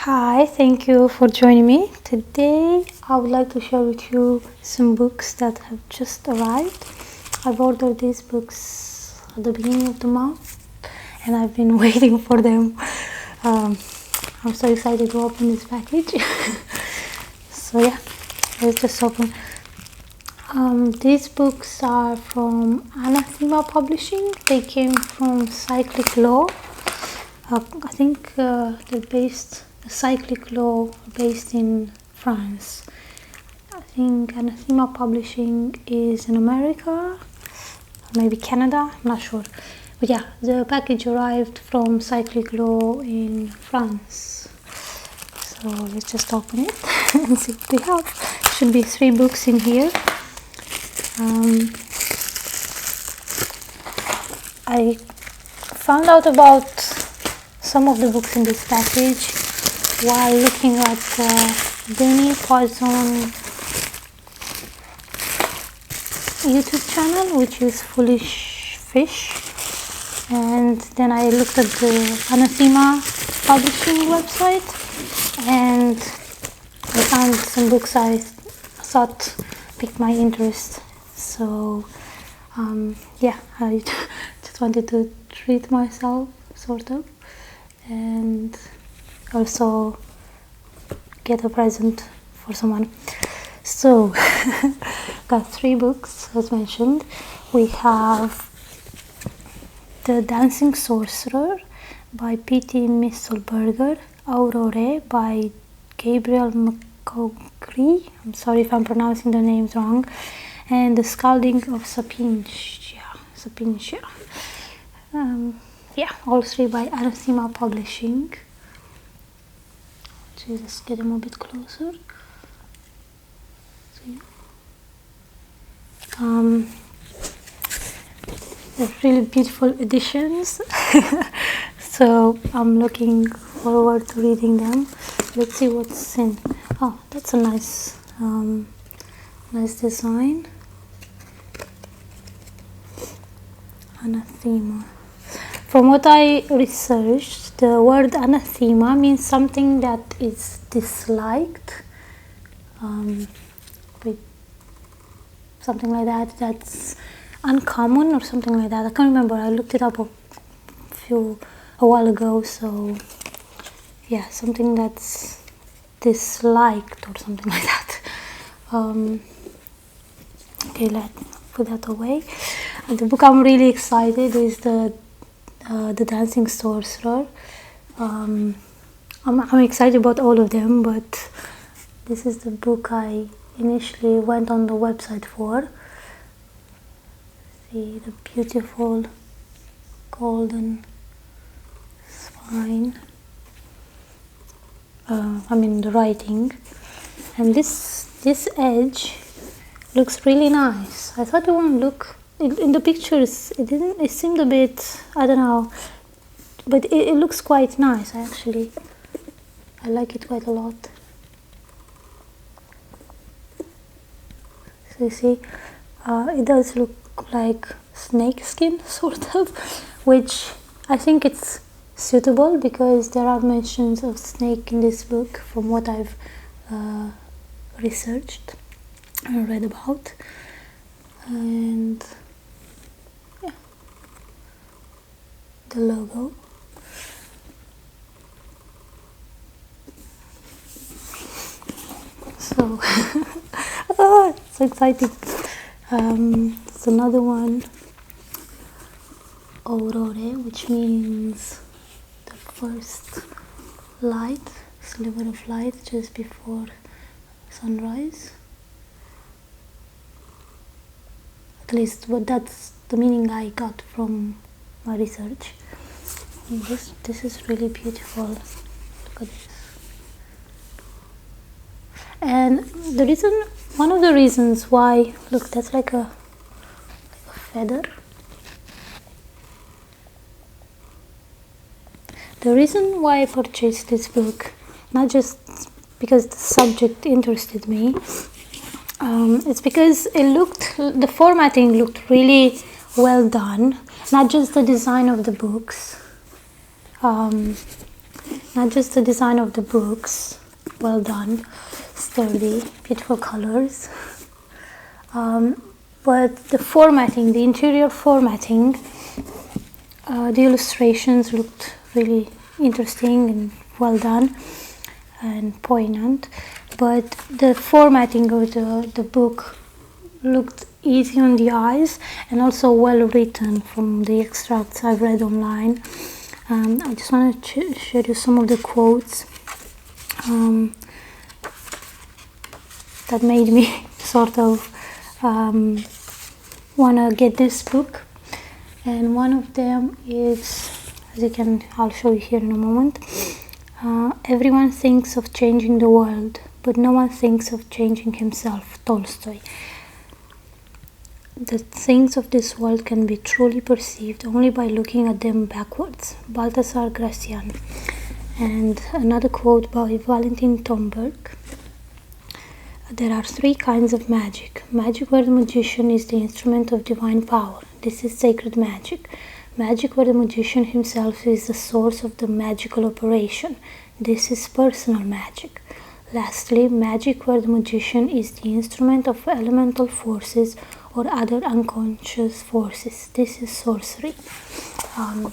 Hi, thank you for joining me. Today I would like to share with you some books that have just arrived. I've ordered these books at the beginning of the month and I've been waiting for them. I'm so excited to open this package. So yeah, let's just open. These books are from Anathema Publishing. They came from Cyclic Law. I think they're based, Cyclic Law, based in France. I think Anathema Publishing is in America, maybe Canada, I'm not sure. But yeah, the package arrived from Cyclic Law in France. So let's just open it and see what we have. Should be 3 books in here. I found out about some of the books in this package while looking at Danny Poisson YouTube channel, which is Foolish Fish, and then I looked at the Anathema Publishing website and I found some books I thought piqued my interest. So yeah, I just wanted to treat myself, sort of, and also get a present for someone. So got 3 books as mentioned. We have The Dancing Sorcerer by P.T. Misselberger, Aurore by Gabriel McCaughey, I'm sorry if I'm pronouncing the names wrong, and The Scalding of Sapientia. Yeah, all 3 by Anathema Publishing. So let's get them a bit closer. They're really beautiful editions. So I'm looking forward to reading them. Let's see what's in. Oh, that's a nice design. Anathema. From what I researched, the word anathema means something that is disliked, with something like that, that's uncommon or something like that. I can't remember, I looked it up a while ago, so yeah, something that's disliked or something like that. Okay, let's put that away. The book I'm really excited is the Dancing Sorcerer. I'm excited about all of them, but this is the book I initially went on the website for. See the beautiful golden spine. The writing, and this edge looks really nice. I thought it wouldn't look. In the pictures, it seemed a bit, I don't know, but it looks quite nice. I like it quite a lot. So you see, it does look like snake skin, sort of, which I think it's suitable because there are mentions of snake in this book from what I've researched and read about. And yeah, the logo. So oh, it's so exciting. It's another one, Aurore, which means the first light, sliver of light just before sunrise. At least that's the meaning I got from my research. And this is really beautiful. Look at this. And one of the reasons why, look, that's like a feather. The reason why I purchased this book, not just because the subject interested me, it's because the formatting looked really well done, not just the design of the books. not just the design of the books, well done, sturdy, beautiful colors, but the formatting, the interior formatting, the illustrations looked really interesting and well done and poignant, but the formatting of the book looked easy on the eyes and also well written from the extracts I've read online. I just want to show you some of the quotes that made me sort of want to get this book. And one of them is, I'll show you here in a moment. Everyone thinks of changing the world, but no one thinks of changing himself. Tolstoy. The things of this world can be truly perceived only by looking at them backwards. Baltasar Gracian. And another quote by Valentin Tomberg. There are three kinds of magic. Magic where the magician is the instrument of divine power. This is sacred magic. Magic where the magician himself is the source of the magical operation. This is personal magic. Lastly, magic where the magician is the instrument of elemental forces or other unconscious forces. This is sorcery. I'll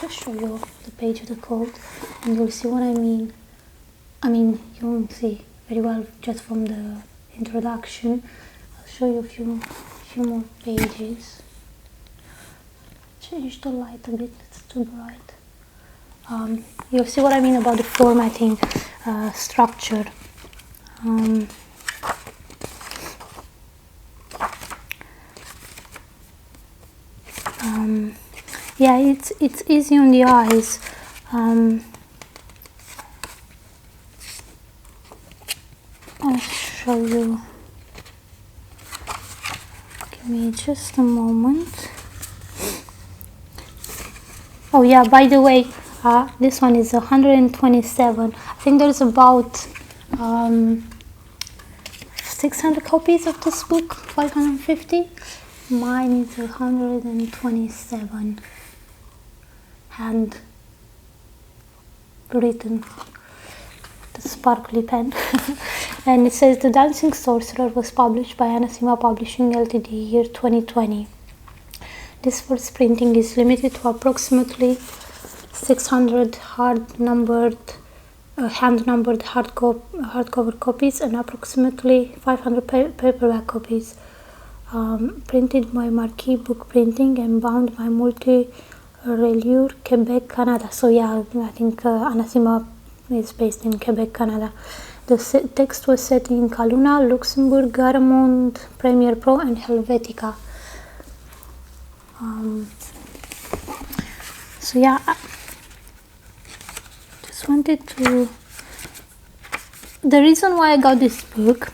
just show you the page of the quote and you'll see what I mean. You won't see very well just from the introduction. I'll show you a few more pages. Change the light a bit, it's too bright. You'll see what I mean about the formatting structure. Yeah, it's easy on the eyes. I'll show you. Give me just a moment. Oh yeah, by the way, this one is 127. I think there's about 600 copies of this book, 550. Mine is 127, hand written, the sparkly pen. And it says The Dancing Sorcerer was published by Anathema Publishing Ltd. year 2020. This first printing is limited to approximately 600 hand-numbered hardcover copies and approximately 500 paperback copies. Printed by Marquis Book Printing and bound by Multi-Reliure, Quebec, Canada. So yeah, I think Anathema is based in Quebec, Canada. The text was set in Caluna, Luxembourg, Garamond, Premiere Pro and Helvetica. So yeah, just wanted to... The reason why I got this book,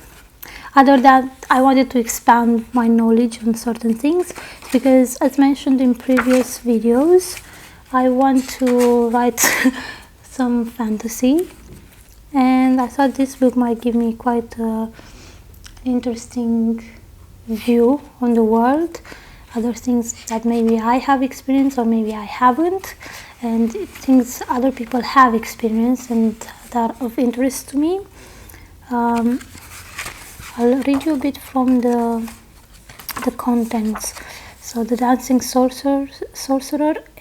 other than I wanted to expand my knowledge on certain things, because as mentioned in previous videos, I want to write some fantasy, and I thought this book might give me quite an interesting view on the world, other things that maybe I have experienced or maybe I haven't, and things other people have experienced and that are of interest to me. I'll read you a bit from the contents. So, The Dancing Sorcerer,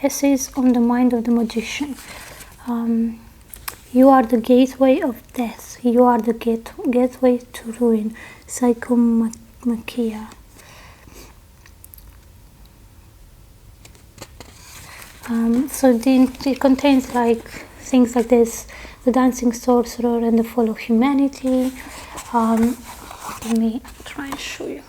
Essays on the Mind of the Magician. You are the gateway of death. You are the gateway to ruin. Psychomachia. So it contains like things like this: The Dancing Sorcerer and the Fall of Humanity. Let me try and show you.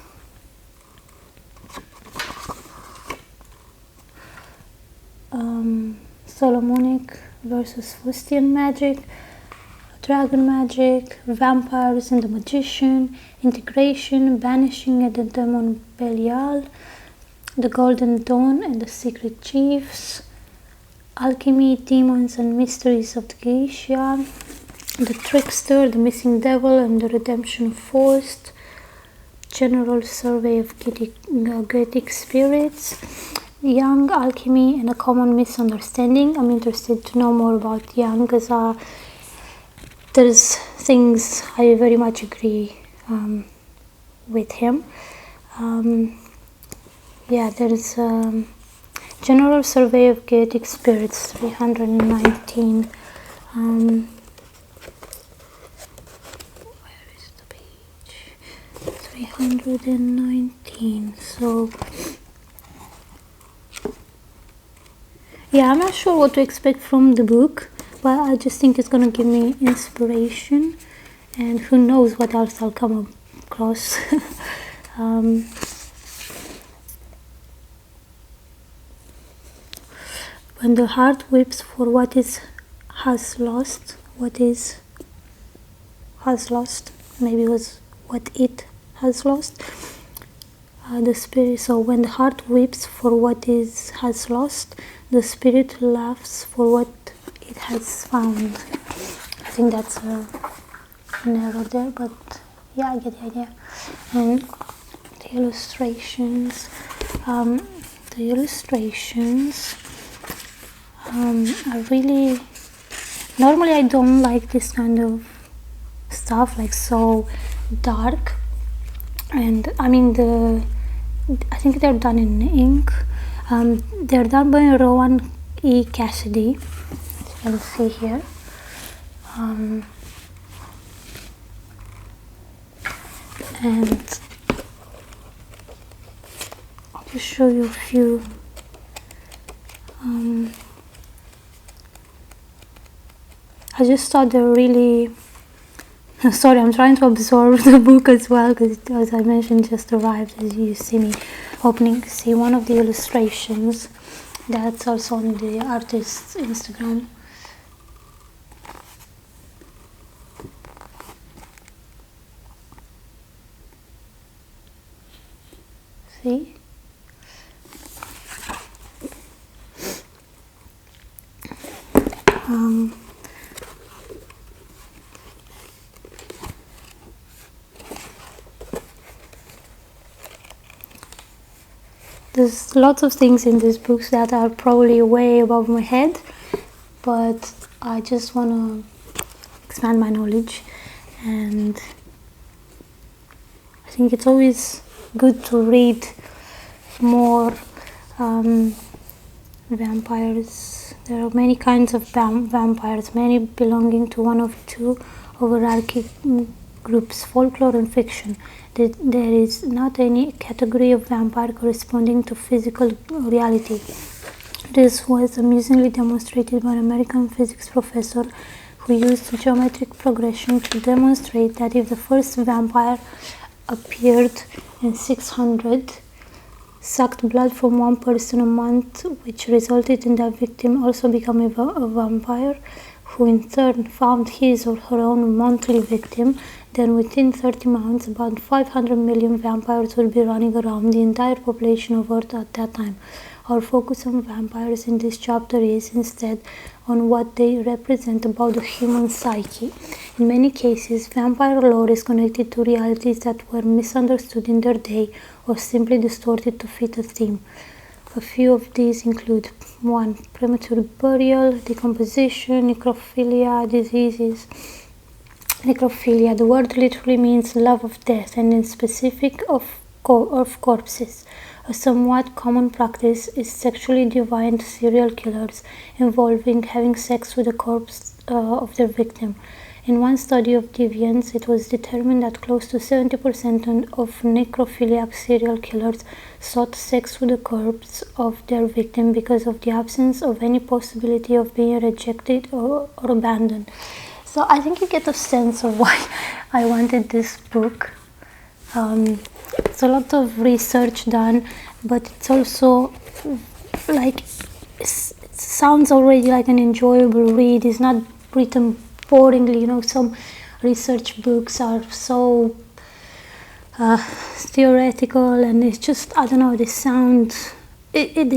Solomonic versus Faustian magic, dragon magic, vampires and the magician, integration, banishing and the demon Belial, the golden dawn and the secret chiefs, alchemy, demons and mysteries of the geisha, the trickster, the missing devil and the redemption of Faust, general survey of Goetic spirits, Young Alchemy and a Common Misunderstanding. I'm interested to know more about Young because there's things I very much agree with him. There's General Survey of Goetic Spirits, 319. Where is the page? 319. So yeah, I'm not sure what to expect from the book, but I just think it's gonna give me inspiration, and who knows what else I'll come across. When the heart weeps for what has lost, maybe it was what it has lost. The spirit. So when the heart weeps for what has lost, the spirit laughs for what it has found. I think that's an error there, but yeah, I get the idea. And the illustrations. I really, normally I don't like this kind of stuff, like so dark, and I mean I think they're done in ink. They're done by Rowan E. Cassidy, as you can see here. And I'll just show you a few. I just thought they're really sorry, I'm trying to absorb the book as well, because as I mentioned, just arrived. As you see me see one of the illustrations that's also on the artist's Instagram. See? There's lots of things in these books that are probably way above my head, but I just want to expand my knowledge, and I think it's always good to read more vampires. There are many kinds of vampires, many belonging to one of two overarching groups, folklore and fiction. There is not any category of vampire corresponding to physical reality. This was amusingly demonstrated by an American physics professor who used geometric progression to demonstrate that if the first vampire appeared in 600, sucked blood from one person a month, which resulted in that victim also becoming a vampire, who in turn found his or her own monthly victim, then within 30 months about 500 million vampires would be running around the entire population of Earth at that time. Our focus on vampires in this chapter is instead on what they represent about the human psyche. In many cases, vampire lore is connected to realities that were misunderstood in their day or simply distorted to fit a theme. A few of these include 1. Premature burial, decomposition, necrophilia, diseases. Necrophilia, the word literally means love of death, and in specific of corpses. A somewhat common practice is sexually deviant serial killers involving having sex with the corpse of their victim. In one study of deviance, it was determined that close to 70% of necrophiliac serial killers sought sex with the corpse of their victim because of the absence of any possibility of being rejected or abandoned. So I think you get a sense of why I wanted this book. It's a lot of research done, but it's also like it sounds already like an enjoyable read. It's not written boringly. You know, some research books are so theoretical, and it's just, I don't know, they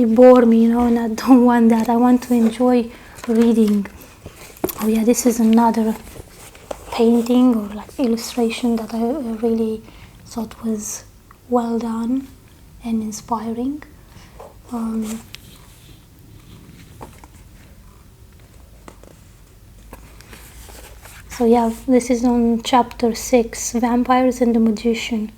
bore me, you know, and I don't want that. I want to enjoy reading. Oh yeah, this is another painting or like illustration that I really thought was well done and inspiring. So yeah, this is on chapter 6, Vampires and the Magician.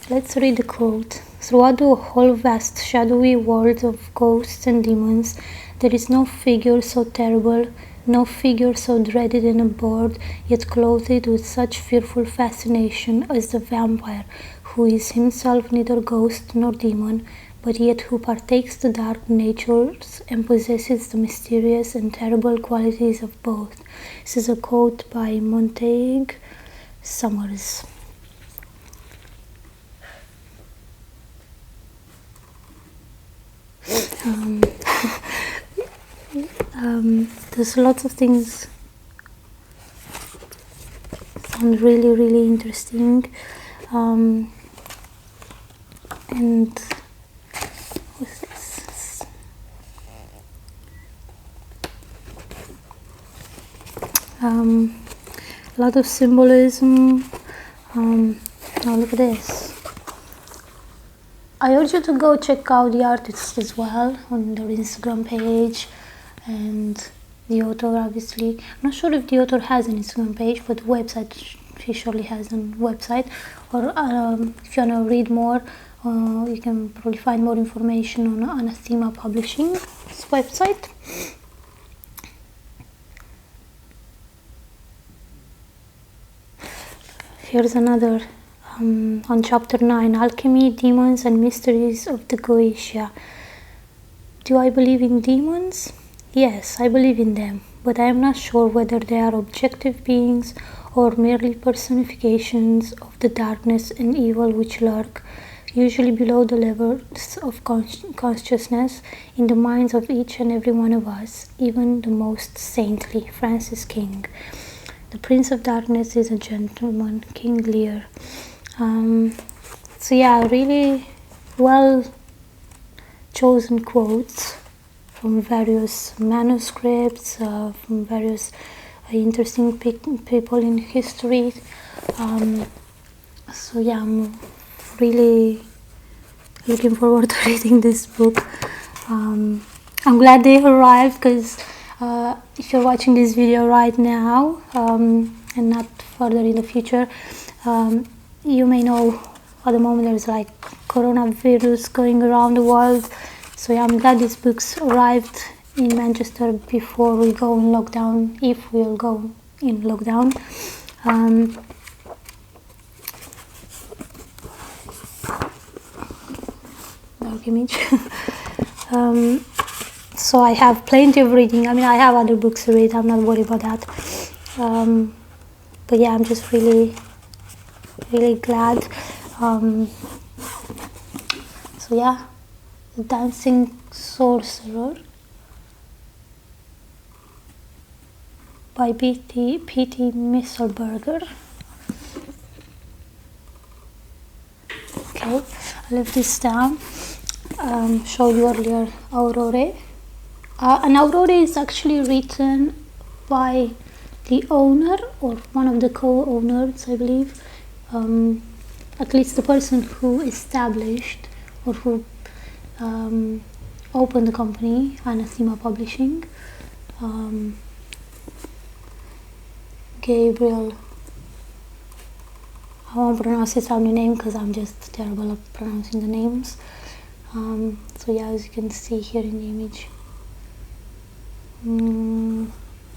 Let's read the quote. Throughout the whole vast shadowy world of ghosts and demons, there is no figure so terrible, no figure so dreaded and abhorred, yet clothed with such fearful fascination as the vampire, who is himself neither ghost nor demon, but yet who partakes the dark natures and possesses the mysterious and terrible qualities of both. This is a quote by Montague Summers. There's lots of things sound really interesting, and what's this? A lot of symbolism. Oh, look at this. I urge you to go check out the artists as well on their Instagram page and the author, obviously. I'm not sure if the author has an Instagram page, but the website, she surely has a website. Or if you want to read more, you can probably find more information on Anathema Publishing's website. Here's another on chapter 9, Alchemy, Demons and Mysteries of the Goetia. Do I believe in demons? Yes, I believe in them, but I am not sure whether they are objective beings or merely personifications of the darkness and evil which lurk, usually below the levels of consciousness, in the minds of each and every one of us, even the most saintly. Francis King. The Prince of Darkness is a gentleman, King Lear. So yeah, really well chosen quotes from various manuscripts, from various interesting people in history. So yeah, I'm really looking forward to reading this book. I'm glad they arrived, because if you're watching this video right now and not further in the future, you may know at the moment there's like coronavirus going around the world. So yeah, I'm glad these books arrived in Manchester before we go in lockdown, if we'll go in lockdown. Dark image. So I have plenty of reading. I mean, I have other books to read, I'm not worried about that. But yeah, I'm just really glad. So yeah, The Dancing Sorcerer by P.T. Misselberger. Okay, I left this down. Showed you earlier Aurore. An Aurore is actually written by the owner or one of the co-owners, I believe. At least the person who established or who opened the company, Anathema Publishing. Gabriel. I won't pronounce his family name because I'm just terrible at pronouncing the names. So yeah, as you can see here in the image.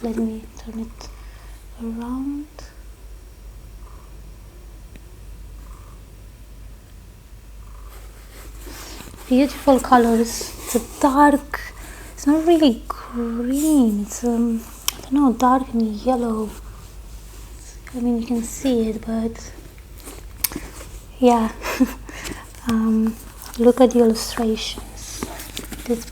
Let me turn it around. Beautiful colors. It's a dark, it's not really green, it's I don't know, dark and yellow. I mean, you can see it, but yeah. Look at the illustrations. This